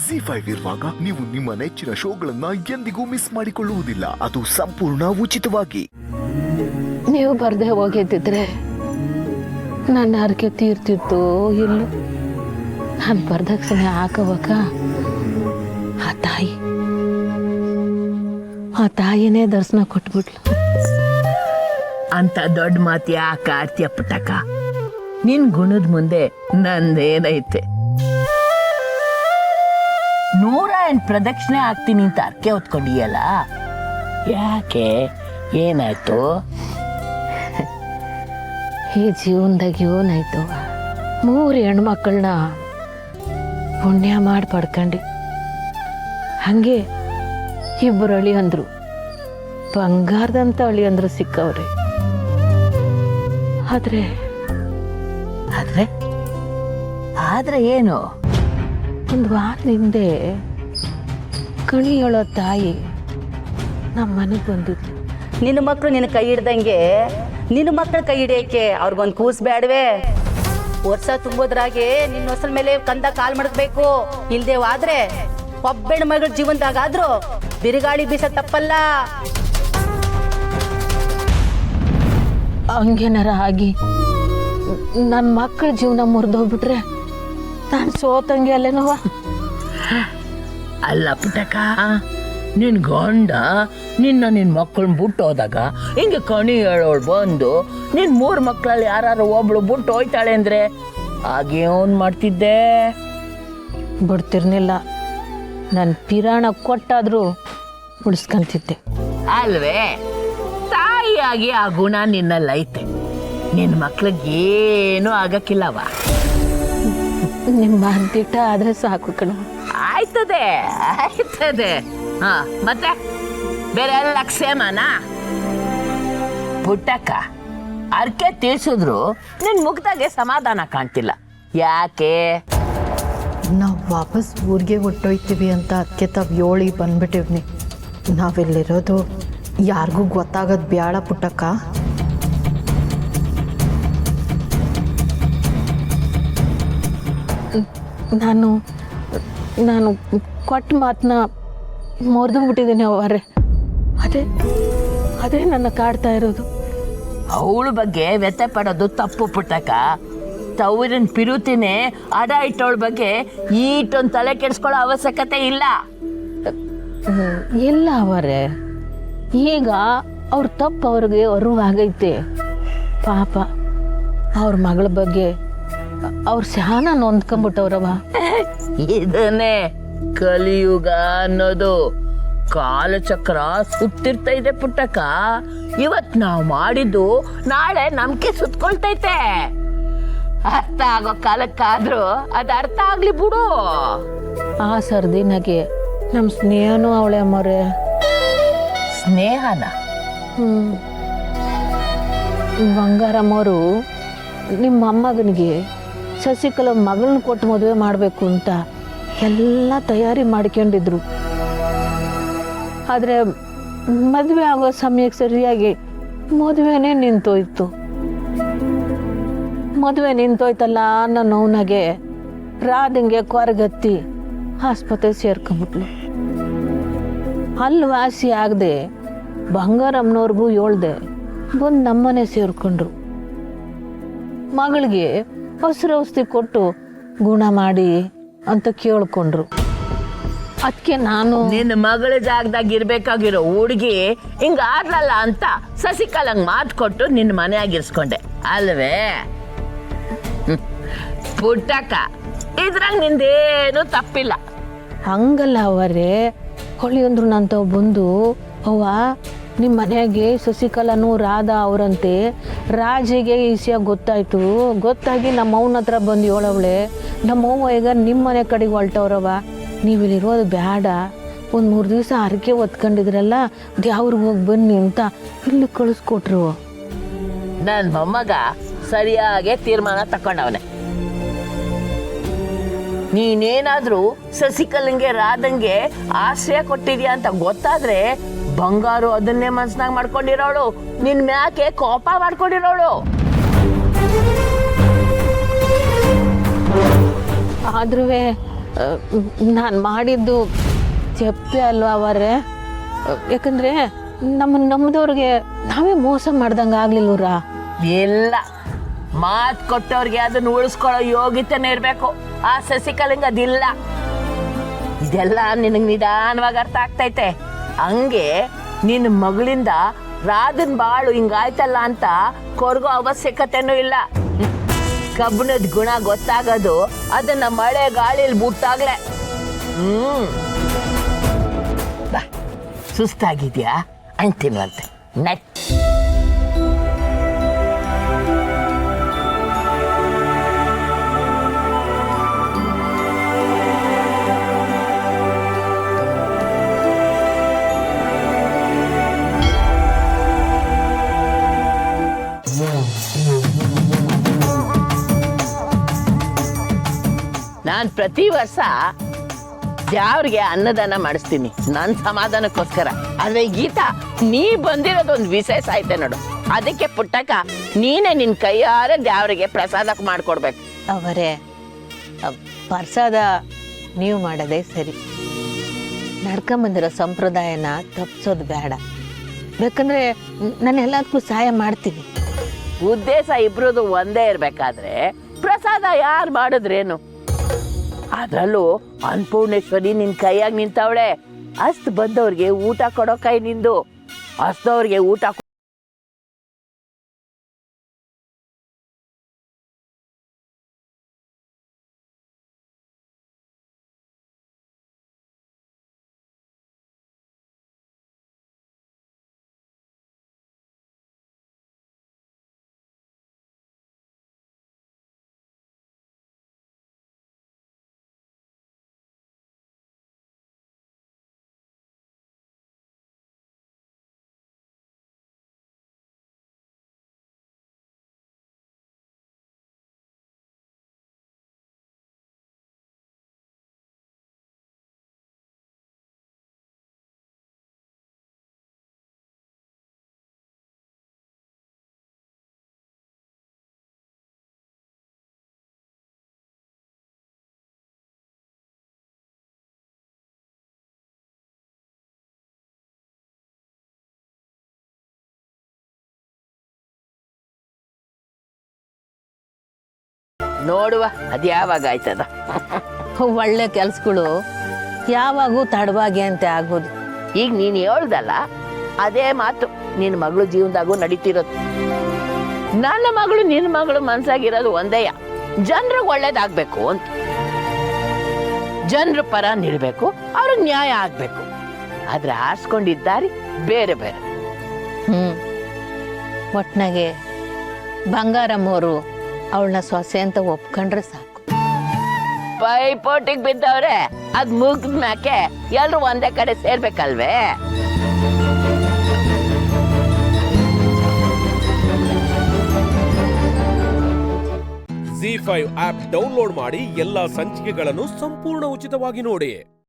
ZEE5 ಇರುವಾಗ ನೀವು ನಿಮ್ಮ ನೆಚ್ಚಿನ ಶೋಗಳನ್ನ ಎಂದಿಗೂ ಮಿಸ್ ಮಾಡಿಕೊಳ್ಳುವುದಿಲ್ಲ. ಅದು ಸಂಪೂರ್ಣ ಉಚಿತವಾಗಿ. ನೀವು ಬರ್ದೆ ಹೋಗಿದ್ದಿದ್ರೆ ನನ್ನ ಹರಕೆ ತೀರ್ತಿತ್ತು ಇಲ್ಲ. ನಾನು ಬರ್ದಕ್ಷಿಣೆ ಹಾಕಬೇಕ ಆ ತಾಯಿನೇ ದರ್ಶನ ಕೊಟ್ಬಿಟ್ಲು. ಅಂತ ದೊಡ್ಡ ಮಾತು ಯಾಕೆ ಆಡ್ತೀಯ ಪುಟ್ಟಕ್ಕ? ನಿನ್ ಗುಣದ ಮುಂದೆ ನಂದೇನೈತೆ? 108 ಪ್ರದಕ್ಷಿಣೆ ಆಗ್ತೀನಿ ಅಂತ ಅರ್ಕೆ ಹೊತ್ಕೊಂಡಿಯಲ್ಲ, ಯಾಕೆ? ಏನಾಯ್ತು? ಈ ಜೀವನದಾಗ ಏನಾಯ್ತು? 3 ಹೆಣ್ಮಕ್ಳನ್ನ ಪುಣ್ಯ ಮಾಡಿ ಪಡ್ಕಂಡು ಹಂಗೆ 2 ಅಳಿಯಂದ್ರು, ಬಂಗಾರದಂತ ಅಳಿಯಂದ್ರು ಸಿಕ್ಕವ್ರೆ. ಆದ್ರೆ ಆದ್ರೆ ಆದ್ರೆ ಏನು? 1 ವಾರದ ಹಿಂದೆ ಕಣಿಯೊಳ ತಾಯಿ ನಮ್ಮ ಮನೆಗೆ ಬಂದಿದ್ಲು. ನಿನ್ನ ಮಕ್ಕಳು ನಿನ್ನ ಕೈ ಹಿಡ್ದಂಗೆ ನಿನ್ನ ಮಕ್ಕಳ ಕೈ ಹಿಡಿಯಕ್ಕೆ ಅವ್ರಿಗೊಂದು ಕೂಸ್ ಬೇಡವೇ? ವರ್ಷ ತುಂಬೋದ್ರಾಗೆ ನಿನ್ನ ಹೊಸಲ ಮೇಲೆ ಕಂದ ಕಾಲ್ ಮಡಗ್ಬೇಕು. ಇಲ್ದೇ ಆದ್ರೆ ಒಬ್ಬೆಣ್ಣ ಮಗಳ ಜೀವನದಾಗಾದ್ರೂ ಬಿರುಗಾಳಿ ಬೀಸ ತಪ್ಪಲ್ಲ. ಹಂಗೇನಾರ ಆಗಿ ನನ್ನ ಮಕ್ಕಳ ಜೀವನ ಮುರಿದೋಗ್ಬಿಟ್ರೆ ನಾನು ಸೋತಂಗೆ ಅಲ್ಲೇನವ? ಅಲ್ಲ ಪುಟ್ಟಕ್ಕ, ನಿನ್ ಗಂಡ ನಿನ್ನ ಮಕ್ಕಳನ್ನ ಬಿಟ್ಟು ಹೋದಾಗ ಹಿಂಗೆ ಕಣಿ ಹೇಳೋಳು ಬಂದು ನಿನ್ 3 ಮಕ್ಕಳಲ್ಲಿ ಯಾರು ಒಬ್ಳು ಬಿಟ್ಟು ಹೋಯ್ತಾಳೆ ಅಂದ್ರೆ ಆಗೇನ್ ಮಾಡ್ತಿದ್ದೆ? ಬಿಡ್ತಿರ್ನಿಲ್ಲ. ನನ್ನ ಪಿರಾಣ ಕೊಟ್ಟಾದ್ರೂ ಉಳಿಸ್ಕೊಂತಿದ್ದೆ ಅಲ್ವೇ? ತಾಯಿಯಾಗಿ ಆ ಗುಣ ನಿನ್ನಲ್ಲೈತೆ. ನಿನ್ ಮಕ್ಳಿಗೇನು ಆಗಕ್ಕಿಲ್ಲವ. ನಿಮ್ಮ ಅಂತಿಟ್ಟ ಆದ್ರೆ ಸಾಕು ಕಣ. ಆಯ್ತದೆ ಆಯ್ತದೆ. ಹಾ, ಮತ್ತೆ ಬೇರೆ ಎಲ್ಲ ಕ್ಷೇಮನಾ? ಪುಟ್ಟಕ್ಕ, ಅರ್ಕೆ ತೀರ್ಸಿದ್ರು ನಿನ್ ಮುಖದಾಗೆ ಸಮಾಧಾನ ಕಾಣ್ತಿಲ್ಲ. ಯಾಕೆ? ನಾವು ವಾಪಸ್ ಊರಿಗೆ ಹೊಟ್ಟೋಯ್ತೀವಿ ಅಂತ ಅದಕ್ಕೆ ತಾವು 7 ಬಂದ್ಬಿಟ್ಟಿವ್ನಿ. ನಾವಿಲ್ಲಿರೋದು ಯಾರಿಗೂ ಗೊತ್ತಾಗೋದು ಬ್ಯಾಡ ಪುಟ್ಟಕ್ಕ. ನಾನು ಕೊಟ್ಟ ಮಾತನ್ನ ಮುರಿದು ಬಿಟ್ಟಿದ್ದೀನಿ ಅವರೇ. ಅದೇ ನನ್ನ ಕಾಡ್ತಾ ಇರೋದು. ಅವಳ ಬಗ್ಗೆ ವ್ಯಥೆ ಪಡೋದು ತಪ್ಪು ಪುಟ್ಟಕ್ಕ. ತವರಿನ ಪಿರುತಿನೇ ಅಡ ಇಟ್ಟವಳ ಬಗ್ಗೆ ಈಟೊಂದು ತಲೆ ಕೆಡಿಸ್ಕೊಳ್ಳೋ ಅವಶ್ಯಕತೆ ಇಲ್ಲ. ಇಲ್ಲ ಅವರೇ, ಈಗ ಅವ್ರ ತಪ್ಪು ಅವ್ರಿಗೆ ಅರಿವಾಗೈತೆ. ಪಾಪ ಅವ್ರ ಮಗಳ ಬಗ್ಗೆ ಅವ್ರು ಶಾನ ನೊಂದ್ಕೊಂಬಿಟ್ಟವ್ರವ. ಇದನ್ನೇ ಕಲಿಯುಗ ಅನ್ನೋದು. ಕಾಲಚಕ್ರ ಸುತ್ತಿರ್ತಾ ಇದೆ ಪುಟ್ಟಕ್ಕ. ಇವತ್ ನಾವು ಮಾಡಿದ್ದು ನಾಳೆ ನಮ್ಗೆ ಸುತ್ಕೊಳ್ತೈತೆ. ಅರ್ಥ ಆಗೋ ಕಾಲಕ್ಕಾದ್ರೂ ಅದು ಅರ್ಥ ಆಗ್ಲಿ ಬಿಡು. ಆ ಸರ್ದಿನಾಗೆ ನಮ್ಮ ಸ್ನೇಹನೂ ಅವಳೆ ಅಮ್ಮವ್ರೆ. ಸ್ನೇಹನ? ಬಂಗಾರಮ್ಮವರು ನಿಮ್ಮ ಮೊಮ್ಮಗನಿಗೆ ಶಶಿಕಲಾ ಮಗಳನ್ನ ಕೊಟ್ಟು ಮದುವೆ ಮಾಡಬೇಕು ಅಂತ ಎಲ್ಲ ತಯಾರಿ ಮಾಡ್ಕೊಂಡಿದ್ರು. ಆದರೆ ಮದುವೆ ಆಗೋ ಸಮಯಕ್ಕೆ ಸರಿಯಾಗಿ ಮದುವೆನೇ ನಿಂತೋಯ್ತು. ಮದುವೆ ನಿಂತೋಯ್ತಲ್ಲ ಅನ್ನೋ ನೋವಿನಾಗೆ ರಾಧಂಗೆ ಕೊರಗತ್ತಿ ಆಸ್ಪತ್ರೆ ಸೇರ್ಕೊಂಬಿಟ್ಲು. ಅಲ್ಲಿ ವಾಸಿ ಆಗದೆ ಬಂಗಾರಮ್ಮನವ್ರಿಗೂ ಹೇಳ್ದೆ ಬಂದು ನಮ್ಮನೆ ಸೇರ್ಕೊಂಡ್ರು. ಮಗಳಿಗೆ ಹಸಿರು ಔಷಧಿ ಕೊಟ್ಟು ಗುಣ ಮಾಡಿ ಅಂತ ಕೇಳ್ಕೊಂಡ್ರು. ಅದಕ್ಕೆ ನಾನು ನಿನ್ನ ಮಗಳ ಜಾಗದಾಗ ಇರ್ಬೇಕಾಗಿರೋ ಹುಡುಗಿ ಹಿಂಗ ಆಡ್ಲಲ್ಲ ಅಂತ ಶಶಿಕಲಂಗ್ ಮಾತು ಕೊಟ್ಟು ನಿನ್ನ ಮನೆ ಆಗಿರ್ಸ್ಕೊಂಡೆ ಅಲ್ವೇ? ಪುಟ್ಟಕ್ಕ, ಇದ್ರಾಗ ನಿಂದೇನು ತಪ್ಪಿಲ್ಲ. ಹಂಗಲ್ಲ ಅವರೇ. ಹೊಳಿಯಂದ್ರು ನಂತವ್ ಬಂದು ಅವ್ವ ನಿಮ್ಮ ಮನೆಯಾಗೆ ಶಶಿಕಲಾನು ರಾಧಾ ಅವರಂತೆ ರಾಜಿಗೆ ಈ ವಿಷಯ ಗೊತ್ತಾಗಿ ನಮ್ಮ ಅವನ ಹತ್ರ ಬಂದು ಹೇಳವಳೆ, ನಮ್ಮವ್ವ ಈಗ ನಿಮ್ಮ ಮನೆ ಕಡೆಗೆ ಹೊಲ್ಟವ್ರವ, ನೀವಿಲ್ಲಿರೋದು ಬೇಡ, 1-3 ದಿವಸ ಹರಕೆ ಹೊತ್ಕೊಂಡಿದ್ರಲ್ಲ ದ್ಯಾವ್ರಿಗೆ ಹೋಗಿ ಬನ್ನಿ ಅಂತ ಇಲ್ಲಿ ಕಳಿಸ್ಕೊಟ್ರು. ನನ್ನ ಮೊಮ್ಮಗ ಸರಿಯಾಗಿ ತೀರ್ಮಾನ ತಕೊಂಡವನೆ. ನೀನೇನಾದ್ರೂ ಶಶಿಕಲಂಗೆ ರಾಧಂಗೆ ಆಶ್ರಯ ಕೊಟ್ಟಿದ್ಯಾ ಅಂತ ಗೊತ್ತಾದ್ರೆ ಬಂಗಾರು ಅದನ್ನೇ ಮನ್ಸ್ನಾಗ ಮಾಡ್ಕೊಂಡಿರೋಳು, ನಿನ್ ಮ್ಯಾಕೆ ಕೋಪ ಮಾಡ್ಕೊಂಡಿರೋಳು. ಆದ್ರೂ ನಾನು ಮಾಡಿದ್ದು ತಪ್ಪೇ ಅಲ್ವಾ ಅವರೇ? ಯಾಕಂದರೆ ನಮ್ಮನ್ನು ನಮ್ಮದವ್ರಿಗೆ ನಾವೇ ಮೋಸ ಮಾಡ್ದಂಗೆ ಆಗ್ಲಿಲ್ಲವ್ರ. ಇಲ್ಲ, ಮಾತು ಕೊಟ್ಟವ್ರಿಗೆ ಅದನ್ನ ಉಳಿಸ್ಕೊಳ್ಳೋ ಯೋಗ್ಯತೆನೇ ಇರಬೇಕು. ಆ ಶಶಿಕಲಂಗೆ ಅದಿಲ್ಲ. ಇದೆಲ್ಲ ನಿನಗೆ ನಿಧಾನವಾಗಿ ಅರ್ಥ ಆಗ್ತೈತೆ. ಹಂಗೆ ನಿನ್ನ ಮಗಳಿಂದ ರಾಧನ್ ಬಾಳು ಹಿಂಗಾಯ್ತಲ್ಲ ಅಂತ ಕೊರಗೋ ಅವಶ್ಯಕತೆನೂ ಇಲ್ಲ. ಕಬ್ಬಣದ ಗುಣ ಗೊತ್ತಾಗೋದು ಅದನ್ನ ಮಳೆ ಗಾಳಿಲಿ ಬಿಟ್ಟಾಗ್ಲೆ. ಬಾ, ಸುಸ್ತಾಗಿದ್ಯಾ? ಅಂತೀನಂತೆ ನೆಟ್. ನಾನು ಪ್ರತಿ ವರ್ಷ ದೇವ್ರಿಗೆ ಅನ್ನದಾನ ಮಾಡಿಸ್ತೀನಿ ನನ್ನ ಸಮಾಧಾನಕ್ಕೋಸ್ಕರ. ಆದ್ರೆ ಗೀತಾ, ನೀ ಬಂದಿರೋದೊಂದು ವಿಶೇಷ ಐತೆ ನೋಡು. ಅದಕ್ಕೆ ಪುಟ್ಟಕ್ಕ ನೀನೇ ನಿನ್ನ ಕೈಯಾರೆ ದೇವ್ರಿಗೆ ಪ್ರಸಾದ ಮಾಡ್ಕೊಡ್ಬೇಕು. ಅವರೇ, ಪ್ರಸಾದ ನೀವು ಮಾಡೋದೇ ಸರಿ. ನಡ್ಕೊಂಬಂದಿರೋ ಸಂಪ್ರದಾಯನ ತಪ್ಪಿಸೋದು ಬೇಡ. ಬೇಕಂದ್ರೆ ನಾನು ಎಲ್ಲದಕ್ಕೂ ಸಹಾಯ ಮಾಡ್ತೀನಿ. ಉದ್ದೇಶ ಇಬ್ರದು ಒಂದೇ ಇರ್ಬೇಕಾದ್ರೆ ಪ್ರಸಾದ ಯಾರು ಮಾಡಿದ್ರೇನು? ಅದ್ರಲ್ಲೂ ಅನ್ನಪೂರ್ಣೇಶ್ವರಿ ನಿನ್ ಕೈಯಾಗ ನಿಂತವಳೆ. ಅಷ್ಟು ಬಂದವ್ರಿಗೆ ಊಟ ಕೊಡೋ ಕೈ ನಿಂದು. ಅಷ್ಟವ್ರಿಗೆ ಊಟ ನೋಡುವ ಅದ್ಯಾವಾಗ ಆಯ್ತದ. ಒಳ್ಳೆ ಕೆಲ್ಸಗಳು ಯಾವಾಗೂ ತಡವಾಗಿ ಅಂತ ಆಗೋದು. ಈಗ ನೀನ್ ಹೇಳ್ದಲ್ಲ, ಅದೇ ಮಾತು ನಿನ್ನ ಮಗಳು ಜೀವನದಾಗೂ ನಡೀತಿರೋದು. ನನ್ನ ಮಗಳು ನಿನ್ನ ಮಗಳು ಮನ್ಸಾಗಿರೋದು ಒಂದೇಯ, ಜನರಿಗೆ ಒಳ್ಳೇದಾಗ್ಬೇಕು ಅಂತ. ಜನರ ಪರ ನಿಲ್ಬೇಕು, ಅವ್ರಿಗೆ ನ್ಯಾಯ ಆಗ್ಬೇಕು. ಆದ್ರೆ ಆರಿಸ್ಕೊಂಡಿದ್ದಾರೆ ಬೇರೆ ಬೇರೆ. ಒಟ್ನಾಗೆ ಬಂಗಾರಮ್ಮವರು ಅವಳನ್ನ ಸೊಸೆ ಅಂತ ಒಪ್ಕೊಂಡ್ರೆ ಸಾಕು. ಪೈಪೋಟಿಗೆ ಬಿದ್ದವ್ರೆ, ಅದ್ ಮುಗಿದ ಮ್ಯಾಕೆ ಎಲ್ರು ಒಂದೇ ಕಡೆ ಸೇರ್ಬೇಕಲ್ವೇ? ZEE5 ಆಪ್ ಡೌನ್ಲೋಡ್ ಮಾಡಿ ಎಲ್ಲಾ ಸಂಚಿಕೆಗಳನ್ನು ಸಂಪೂರ್ಣ ಉಚಿತವಾಗಿ ನೋಡಿ.